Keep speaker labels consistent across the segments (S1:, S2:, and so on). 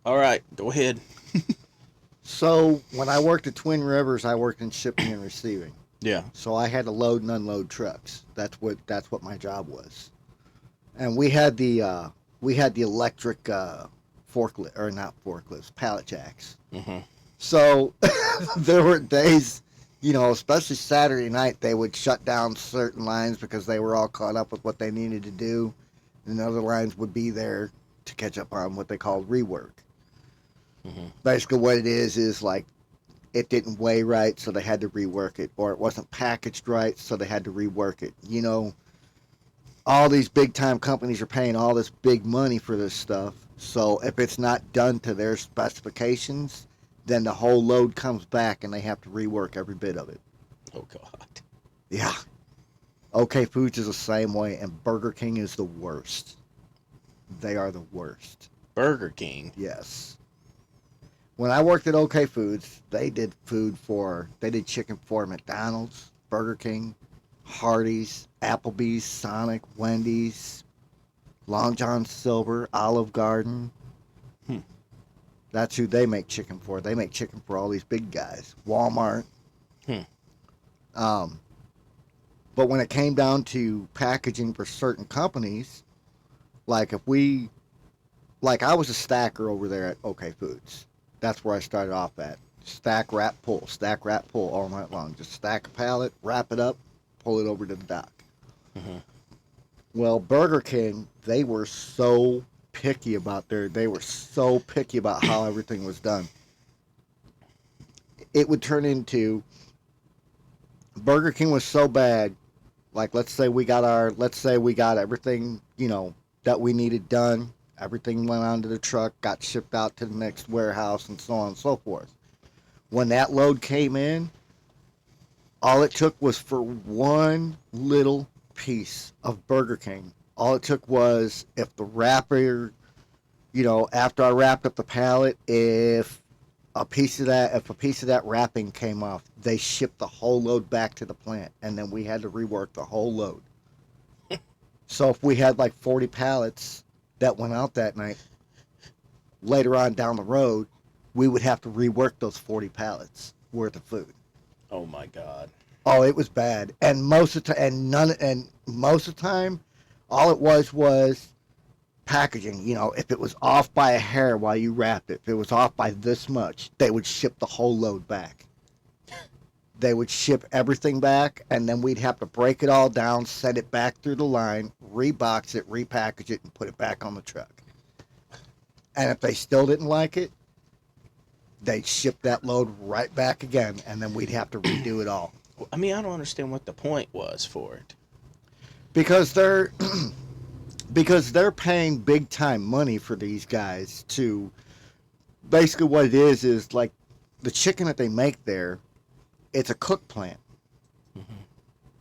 S1: All right, go ahead.
S2: So when I worked at Twin Rivers, I worked in shipping and receiving.
S1: Yeah.
S2: So I had to load and unload trucks. That's what my job was. And we had the electric forklift, or not forklifts, pallet jacks.
S1: Mm-hmm.
S2: So there were days, especially Saturday night, they would shut down certain lines because they were all caught up with what they needed to do, and other lines would be there to catch up on what they called rework.
S1: Mm-hmm.
S2: Basically, what it is like it didn't weigh right, so they had to rework it, or it wasn't packaged right, so they had to rework it. All these big time companies are paying all this big money for this stuff. So if it's not done to their specifications, then the whole load comes back and they have to rework every bit of it.
S1: Oh God.
S2: Yeah. OK Foods is the same way, and Burger King is the worst. They are the worst.
S1: Burger King.
S2: Yes. When I worked at OK Foods, they did chicken for McDonald's, Burger King, Hardee's, Applebee's, Sonic, Wendy's, Long John Silver, Olive Garden.
S1: Hmm.
S2: That's who they make chicken for. They make chicken for all these big guys. Walmart.
S1: Hmm.
S2: Um, but when it came down to packaging for certain companies, like like I was a stacker over there at OK Foods. That's where I started off at. Stack, wrap, pull all night long. Just stack a pallet, wrap it up, pull it over to the dock.
S1: Mm-hmm.
S2: Well, Burger King, they were so picky about how everything was done. It would turn into Burger King was so bad. Like let's say we got everything, that we needed done. Everything went onto the truck, got shipped out to the next warehouse and so on and so forth. When that load came in, all it took was for one little piece of Burger King. All it took was if the wrapper, after I wrapped up the pallet, if a piece of that wrapping came off, they shipped the whole load back to the plant, and then we had to rework the whole load. So if we had like 40 pallets that went out that night, later on down the road, we would have to rework those 40 pallets worth of food.
S1: Oh my God.
S2: Oh, it was bad, and most of the time, all it was packaging. If it was off by a hair while you wrapped it, if it was off by this much, they would ship the whole load back. They would ship everything back, and then we'd have to break it all down, send it back through the line, rebox it, repackage it, and put it back on the truck. And if they still didn't like it, they'd ship that load right back again, and then we'd have to redo it all.
S1: I mean, I don't understand what the point was for it.
S2: Because they're because they're paying big time money for these guys to basically what it is like the chicken that they make there, it's a cook plant.
S1: Mm-hmm.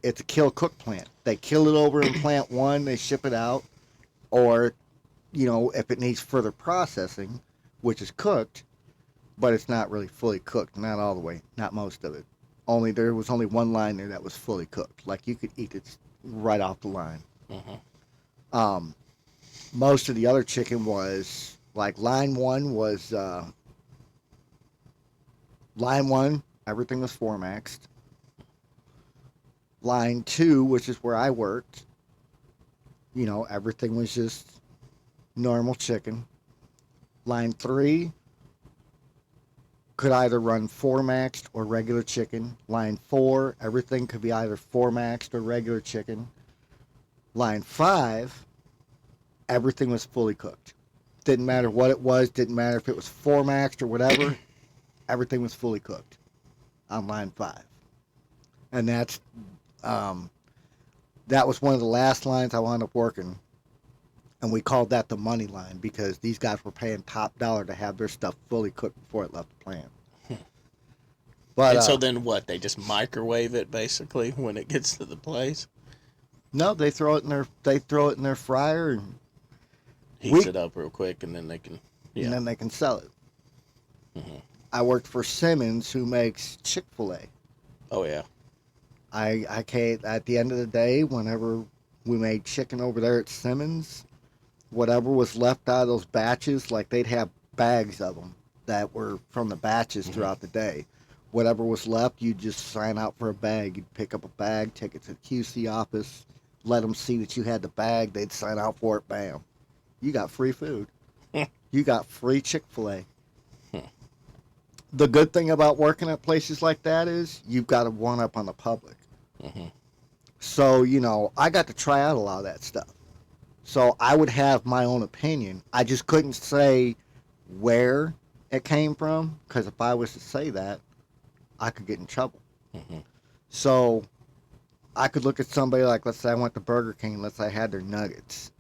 S2: It's a kill cook plant. They kill it over in plant one, they ship it out, or if it needs further processing, which is cooked, but it's not really fully cooked, not all the way, not most of it. There was only one line there that was fully cooked. Like you could eat it right off the line.
S1: Mm-hmm.
S2: Um, Most of the other chicken was like line one, everything was formaxed. Line two, which is where I worked, everything was just normal chicken. Line three could either run formaxed or regular chicken. Line four, everything could be either formaxed or regular chicken. Line five, everything was fully cooked. Didn't matter what it was, didn't matter if it was formaxed or whatever, everything was fully cooked on line five. And um, that was one of the last lines I wound up working. And we called that the money line because these guys were paying top dollar to have their stuff fully cooked before it left the plant. But
S1: And so then what? They just microwave it basically when it gets to the place,
S2: no, they throw it in their fryer, and
S1: heats
S2: we
S1: it up real quick, and then they can.
S2: and
S1: Yeah.
S2: then they can sell it.
S1: Mm-hmm.
S2: I worked for Simmons, who makes Chick-fil-A.
S1: Oh yeah.
S2: I came at the end of the day, whenever we made chicken over there at Simmons, whatever was left out of those batches, like they'd have bags of them that were from the batches
S1: Mm-hmm.
S2: throughout the day. Whatever was left, you'd just sign out for a bag. You'd pick up a bag, take it to the QC office, let them see that you had the bag. They'd sign out for it. Bam, you got free food. You got free Chick-fil-A. The good thing about working at places like that is you've got to one up on the public.
S1: Mm-hmm.
S2: So, I got to try out a lot of that stuff. So I would have my own opinion. I just couldn't say where it came from, because if I was to say that, I could get in trouble.
S1: Mm-hmm.
S2: So I could look at somebody like, let's say I went to Burger King, let's say I had their nuggets.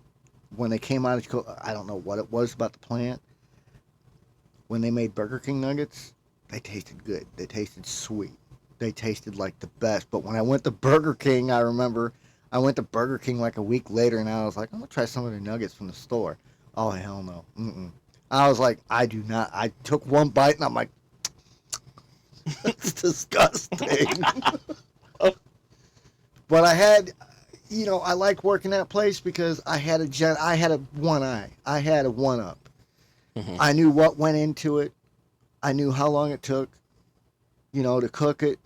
S2: When they came out, I don't know what it was about the plant. When they made Burger King nuggets, they tasted good. They tasted sweet. They tasted like the best. But when I went to Burger King, I remember I went to Burger King like a week later, and I was like, I'm going to try some of their nuggets from the store. Oh, hell no. Mm-mm. I was like, I do not. I took one bite, and I'm like, that's disgusting. But I had, I like working that place because I had a one eye. I had a one up.
S1: Mm-hmm.
S2: I knew what went into it. I knew how long it took, to cook it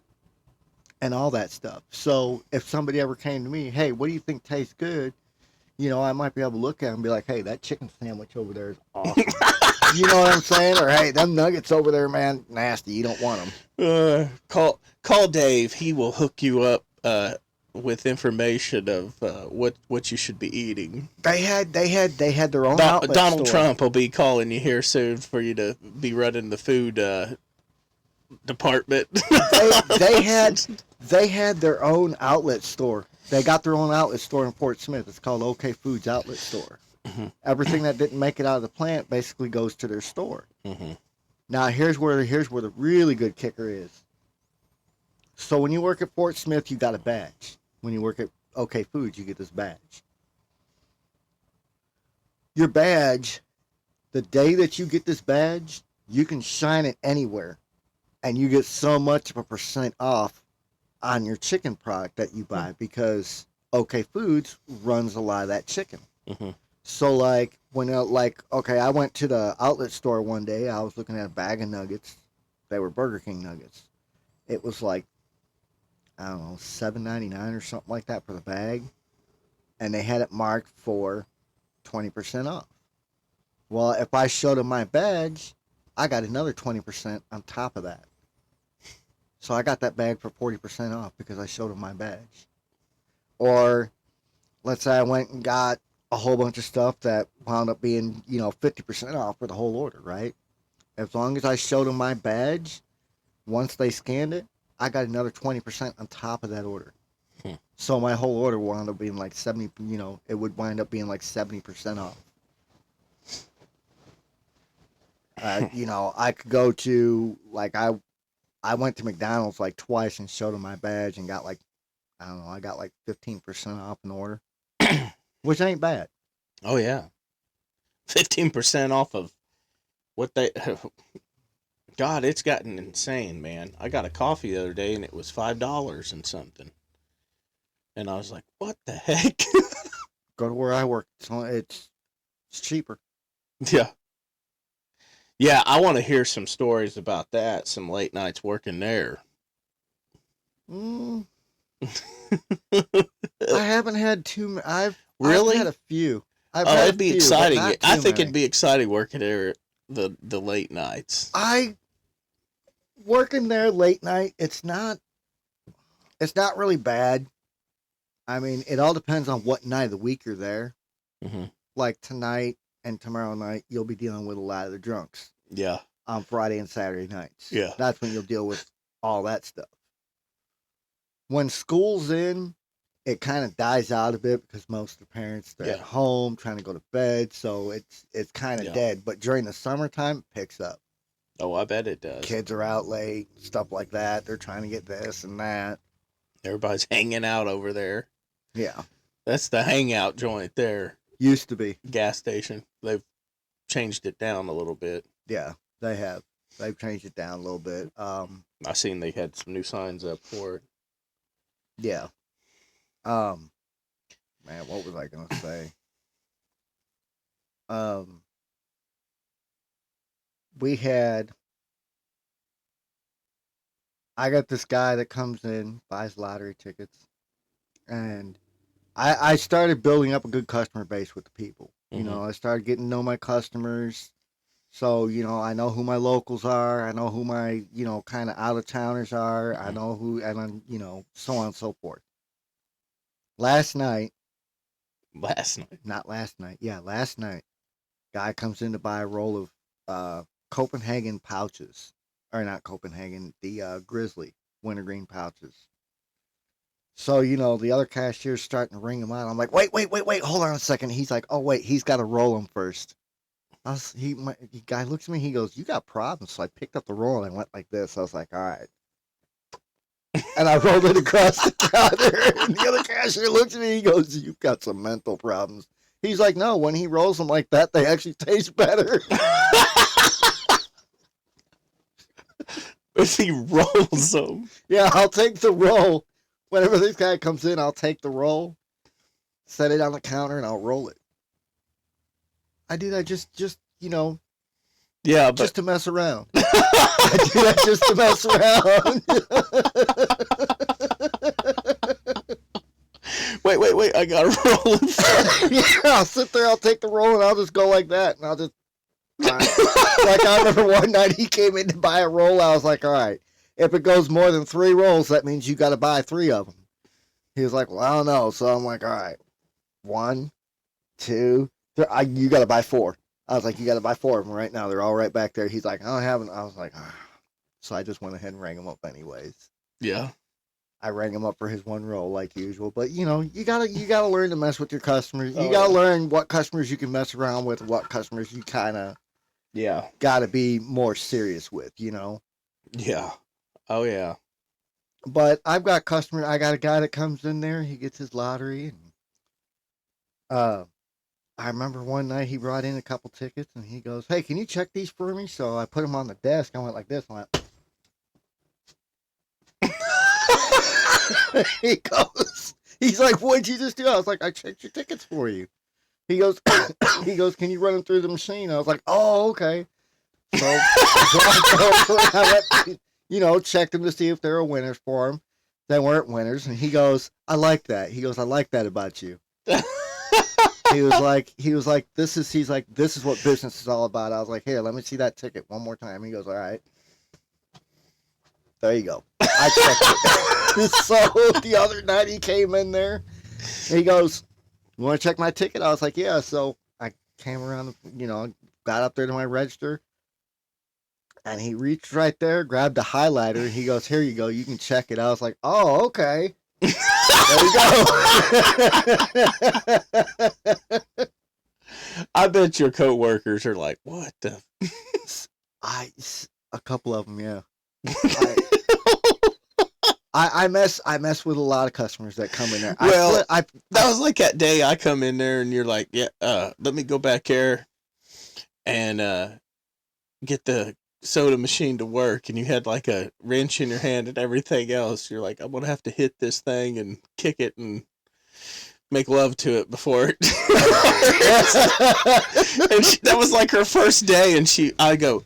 S2: and all that stuff. So if somebody ever came to me, hey, what do you think tastes good? I might be able to look at it and be like, hey, that chicken sandwich over there is awesome. You know what I'm saying? Or hey, them nuggets over there, man, nasty. You don't want them.
S1: Call Dave. He will hook you up with information of what you should be eating.
S2: They had their own outlet
S1: Donald
S2: store.
S1: Trump will be calling you here soon for you to be running the food department.
S2: They had their own outlet store. They got their own outlet store in Fort Smith. It's called OK Foods Outlet Store.
S1: Mm-hmm.
S2: Everything that didn't make it out of the plant basically goes to their store.
S1: Mm-hmm.
S2: Now here's where the really good kicker is. So when you work at Fort Smith, you got a badge. When you work at OK Foods, you get this badge. Your badge, the day that you get this badge, you can shine it anywhere, and you get so much of a percent off on your chicken product that you buy because OK Foods runs a lot of that chicken.
S1: Mm-hmm.
S2: So like I went to the outlet store one day. I was looking at a bag of nuggets. They were Burger King nuggets. It was like, I don't know, $7.99 or something like that for the bag, and they had it marked for 20% off. Well, if I showed them my badge, I got another 20% on top of that. So I got that bag for 40% off because I showed them my badge. Or let's say I went and got a whole bunch of stuff that wound up being, 50% off for the whole order, right? As long as I showed them my badge, once they scanned it, I got another 20% on top of that order. So my whole order wound up being like 70, it would wind up being like 70% off. I could go to, like, I went to McDonald's like twice and showed them my badge and got like, I don't know, I got like 15% off an order, which ain't bad.
S1: Oh yeah, 15% off of what they. God, it's gotten insane, man. I got a coffee the other day and it was $5 and something, and I was like, "What the heck?"
S2: Go to where I work. It's cheaper.
S1: Yeah, yeah. I want to hear some stories about that. Some late nights working there.
S2: Mm, I haven't had too. I've
S1: Really?
S2: had a few. I've
S1: Oh,
S2: had a
S1: it'd be
S2: few,
S1: exciting.
S2: but not
S1: I
S2: too
S1: think
S2: many.
S1: it'd be exciting working there the late nights.
S2: I working there late night. It's not. It's not really bad. I mean, it all depends on what night of the week you're there.
S1: Mm-hmm.
S2: Like tonight and tomorrow night, you'll be dealing with a lot of the drunks.
S1: Yeah.
S2: On Friday and Saturday nights.
S1: Yeah.
S2: That's when you'll deal with all that stuff. When school's in, it kind of dies out a bit because most of the parents they're at home trying to go to bed, so it's kind of dead. But during the summertime, it picks up.
S1: Oh, I bet it does.
S2: Kids are out late, stuff like that. They're trying to get this and that.
S1: Everybody's hanging out over there.
S2: Yeah.
S1: That's the hangout joint there.
S2: Used to be.
S1: Gas station. They've changed it down a little bit.
S2: Yeah, they have. They've changed it down a little bit.
S1: I seen they had some new signs up for it.
S2: Yeah. Man, what was I gonna say? we had. I got this guy that comes in, buys lottery tickets, and I started building up a good customer base with the people. You
S1: Mm-hmm.
S2: know, I started getting to know my customers. So, I know who my locals are. I know who my, kind of out of towners are. I
S1: Mm-hmm.
S2: know who, and then, so on and so forth. Last night,
S1: Last night.
S2: not last night, yeah, last night, guy comes in to buy a roll of Copenhagen pouches. Or not Copenhagen, the Grizzly wintergreen pouches. So, the other cashier's starting to ring him out. I'm like, wait, hold on a second. He's like, oh, wait, he's got to roll them first. The guy looks at me, he goes, you got problems. So I picked up the roll and I went like this. I was like, all right. And I rolled it across the counter. And the other cashier looks at me, he goes, you've got some mental problems. He's like, no, when he rolls them like that, they actually taste better.
S1: If he rolls them.
S2: Yeah, I'll take the roll. Whenever this guy comes in, I'll take the roll, set it on the counter, and I'll roll it. I do that just
S1: Yeah,
S2: just
S1: but
S2: to mess around. I do that just to mess around.
S1: wait, I gotta roll it.
S2: Yeah, I'll sit there, I'll take the roll, and I'll just go like that, and I'll just. Like I remember one night he came in to buy a roll. I was like, all right, if it goes more than 3 rolls, that means you got to buy 3 of them. He was like, well, I don't know. So I'm like, all right, 1, 2, 3. You got to buy 4. I was like, you got to buy 4 of them right now. They're all right back there. He's like, I don't have them. I was like, ah. So I just went ahead and rang him up anyways.
S1: Yeah.
S2: I rang him up for his 1 roll like usual. But you gotta learn to mess with your customers. You
S1: Oh,
S2: gotta
S1: yeah.
S2: learn what customers you can mess around with, what customers you kind of
S1: Yeah.
S2: gotta be more serious with.
S1: Yeah. Oh yeah.
S2: But I got a guy that comes in there, he gets his lottery, and I remember one night he brought in a couple tickets and he goes, hey, can you check these for me? So I put them on the desk. I went like this. I went, he's like, what'd you just do? I was like, I checked your tickets for you. He goes, can you run them through the machine? I was like, oh, okay. So I went, checked them to see if they were winners for him. They weren't winners. And he goes, I like that. He goes, I like that about you. He was like, this is what business is all about. I was like, here, let me see that ticket one more time. He goes, all right. There you go. I checked it. So the other night he came in there. He goes, you want to check my ticket? I was like, yeah. So I came around, got up there to my register. And he reached right there, grabbed the highlighter. He goes, here you go. You can check it. I was like, oh, okay. There you go.
S1: I bet your coworkers are like, what the?
S2: A couple of them, yeah. I mess with a lot of customers that come in there.
S1: Well, that was like that day I come in there and you're like, yeah, let me go back here and get the soda machine to work, and you had like a wrench in your hand and everything else. You're like, I'm gonna have to hit this thing and kick it and make love to it before it. And that was like her first day, and I go,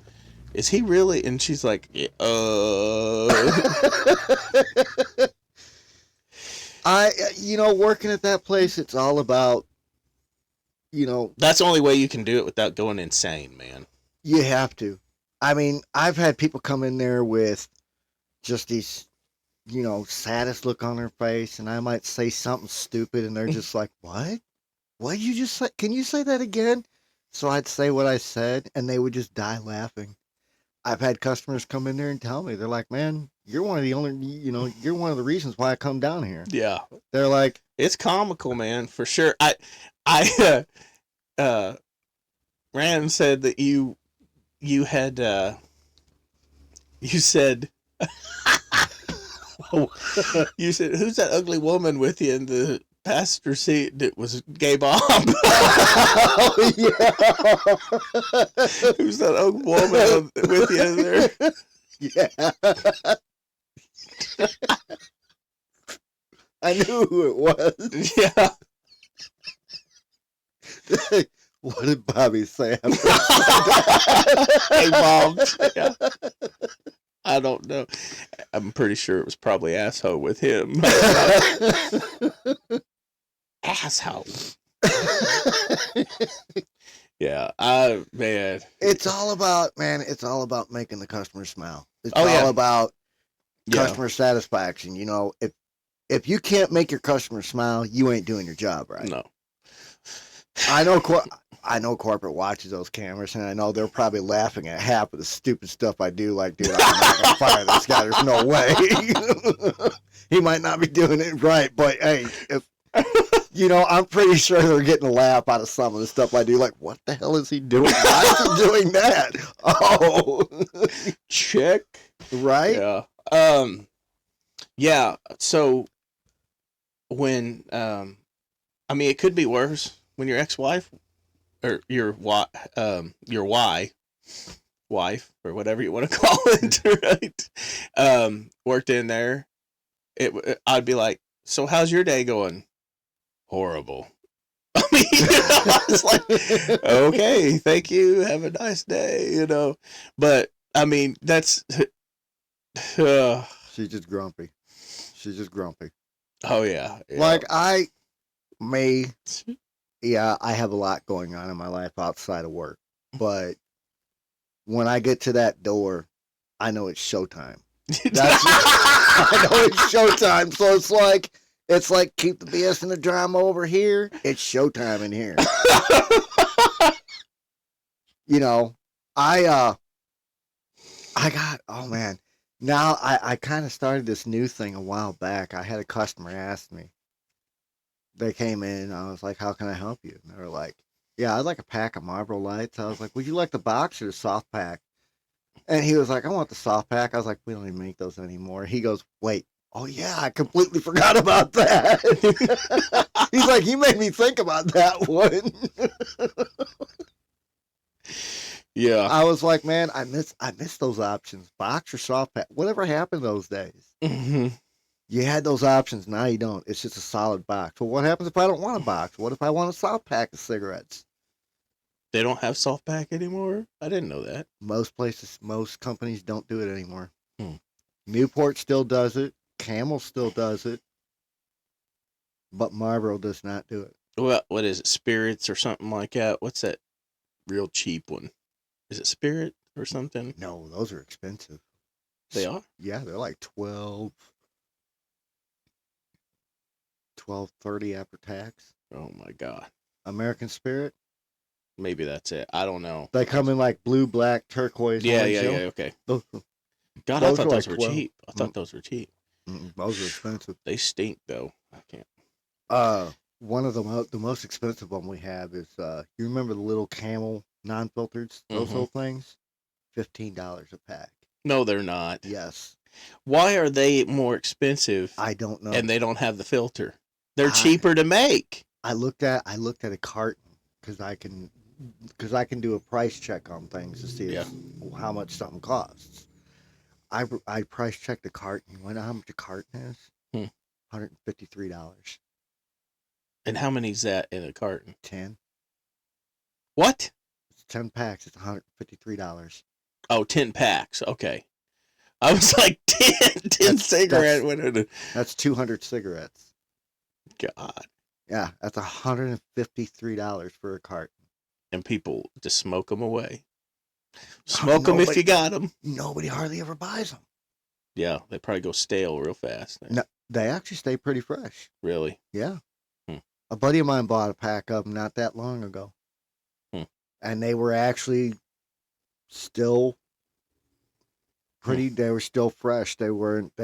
S1: is he really? And she's like, yeah,
S2: working at that place, it's all about,
S1: that's the only way you can do it without going insane, man.
S2: You have to. I mean, I've had people come in there with just these, saddest look on their face, and I might say something stupid, and they're just like, what? What did you just say? Can you say that again? So I'd say what I said, and they would just die laughing. I've had customers come in there and tell me, they're like, man, you're one of the only, you're one of the reasons why I come down here.
S1: Yeah.
S2: They're like,
S1: it's comical, man, for sure. Rand said that you had, you said, you said, who's that ugly woman with you in the passenger seat that was Gay Bob?
S2: oh, yeah.
S1: Who's that ugly woman with you in there?
S2: Yeah. I knew who it was.
S1: Yeah.
S2: What did Bobby say after
S1: Hey, Mom. Yeah,
S2: that?
S1: I don't know. I'm pretty sure it was probably asshole with him. Asshole. Yeah, man.
S2: It's all about, man, it's all about making the customer smile. It's
S1: Oh,
S2: all
S1: yeah.
S2: about
S1: Yeah.
S2: customer satisfaction. You know, if you can't make your customer smile, you ain't doing your job right.
S1: No.
S2: I know corporate watches those cameras, and I know they're probably laughing at half of the stupid stuff I do. Like, dude, I'm not gonna fire this guy. There's no way. He might not be doing it right, but hey, if you know, I'm pretty sure they're getting a laugh out of some of the stuff I do. Like, what the hell is he doing? Why is he doing that? Oh,
S1: Check.
S2: right.
S1: Yeah. Yeah. So when I mean, it could be worse when your ex-wife or your wife or whatever you want to call it, right? Worked in there. I'd be like, so how's your day going? Horrible. I mean, I was like, okay, thank you. Have a nice day, But I mean, that's
S2: She's just grumpy. She's just grumpy.
S1: oh yeah.
S2: Like I have a lot going on in my life outside of work, but when I get to that door, I know it's showtime. I know it's showtime. So it's like keep the BS and the drama over here. It's showtime in here. You know, I got, oh man. Now I kind of started this new thing a while back. I had a customer ask me. They came in and I was like, how can I help you? And they were like, yeah, I'd like a pack of Marlboro Lights. I was like, would you like the box or the soft pack? And he was like, I want the soft pack. I was like, we don't even make those anymore. He goes, wait, oh yeah, I completely forgot about that. He's like, you made me think about that one.
S1: Yeah.
S2: I was like, man, I miss those options. Box or soft pack. Whatever happened those days?
S1: Mm-hmm.
S2: You had those options. Now you don't. It's just a solid box. Well, what happens if I don't want a box? What if I want a soft pack of cigarettes?
S1: They don't have soft pack anymore? I didn't know that.
S2: Most places, most companies don't do it anymore.
S1: Hmm.
S2: Newport still does it. Camel still does it. But Marlboro does not do it.
S1: Well, what is it? Spirits or something like that? What's that real cheap one? Is it Spirit or something?
S2: No, those are expensive.
S1: They are?
S2: Yeah, they're like 12.30 after tax.
S1: Oh my God.
S2: American Spirit.
S1: Maybe that's it. I don't know.
S2: They come in like blue, black, turquoise.
S1: Yeah,
S2: orange,
S1: yeah,
S2: yellow.
S1: yeah. Okay.
S2: Those,
S1: God, I
S2: those
S1: thought
S2: are
S1: those
S2: like
S1: were
S2: 12.
S1: cheap. I thought those were cheap.
S2: Those are expensive.
S1: They stink though. I can't.
S2: One of the most expensive one we have is you remember the little Camel non-filtered, those
S1: Mhm.
S2: little things, $15 a pack.
S1: No, they're not.
S2: Yes,
S1: Why are they more expensive
S2: I don't know.
S1: and they don't have the filter? They're cheaper to make.
S2: I looked at a carton because I can do a price check on things to see how much something costs. I price checked a carton. You know how much a carton is? $153.
S1: And how many is that in a carton?
S2: 10.
S1: What?
S2: It's 10 packs. It's $153.
S1: Oh, 10 packs. Okay. I was like 10 cigarette.
S2: That's 200 cigarettes.
S1: God.
S2: Yeah, that's $153 for a carton.
S1: And people just smoke them away. Smoke them if you got them.
S2: Nobody hardly ever buys them.
S1: Yeah, they probably go stale real fast.
S2: No, they actually stay pretty fresh.
S1: Really?
S2: Yeah. A buddy of mine bought a pack of them not that long ago. And they were actually still pretty, they were still fresh. They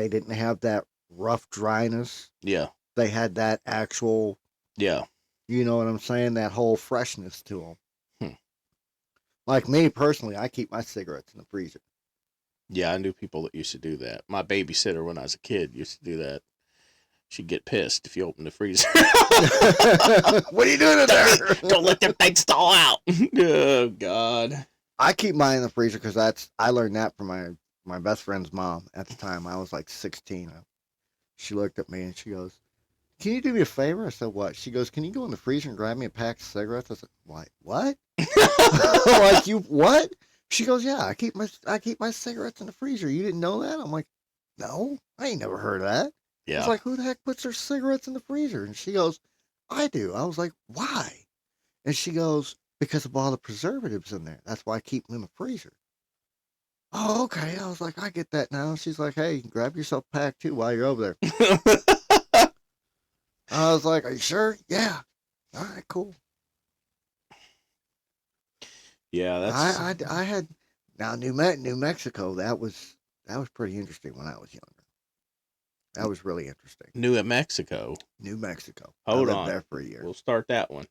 S2: didn't have that rough dryness.
S1: Yeah.
S2: They had that actual,
S1: yeah.
S2: You know what I'm saying? That whole freshness to them. Like me personally, I keep my cigarettes in the freezer.
S1: Yeah, I knew people that used to do that. My babysitter when I was a kid used to do that. She'd get pissed if you opened the freezer.
S2: What are you doing in there?
S1: Don't let them things thaw out. Oh, God.
S2: I keep mine in the freezer because I learned that from my best friend's mom at the time. I was like 16. She looked at me and she goes, can you do me a favor? I said, what? She goes, can you go in the freezer and grab me a pack of cigarettes? I said, what? Like, you what? She goes, yeah, I keep my cigarettes in the freezer. You didn't know that? I'm like, no, I ain't never heard of that. I was
S1: Yeah.
S2: like, who the heck puts their cigarettes in the freezer? And she goes, I do. I was like, why? And she goes, because of all the preservatives in there. That's why I keep them in the freezer. Oh, okay. I was like, I get that now. She's like, hey, grab yourself a pack too while you're over there. I was like, are you sure? Yeah. All right, cool.
S1: Yeah, that's
S2: I had now New Mexico. That was pretty interesting when I was younger. That was really interesting.
S1: New at Mexico.
S2: New Mexico. I
S1: Hold
S2: lived
S1: on.
S2: there for a year.
S1: We'll start that one.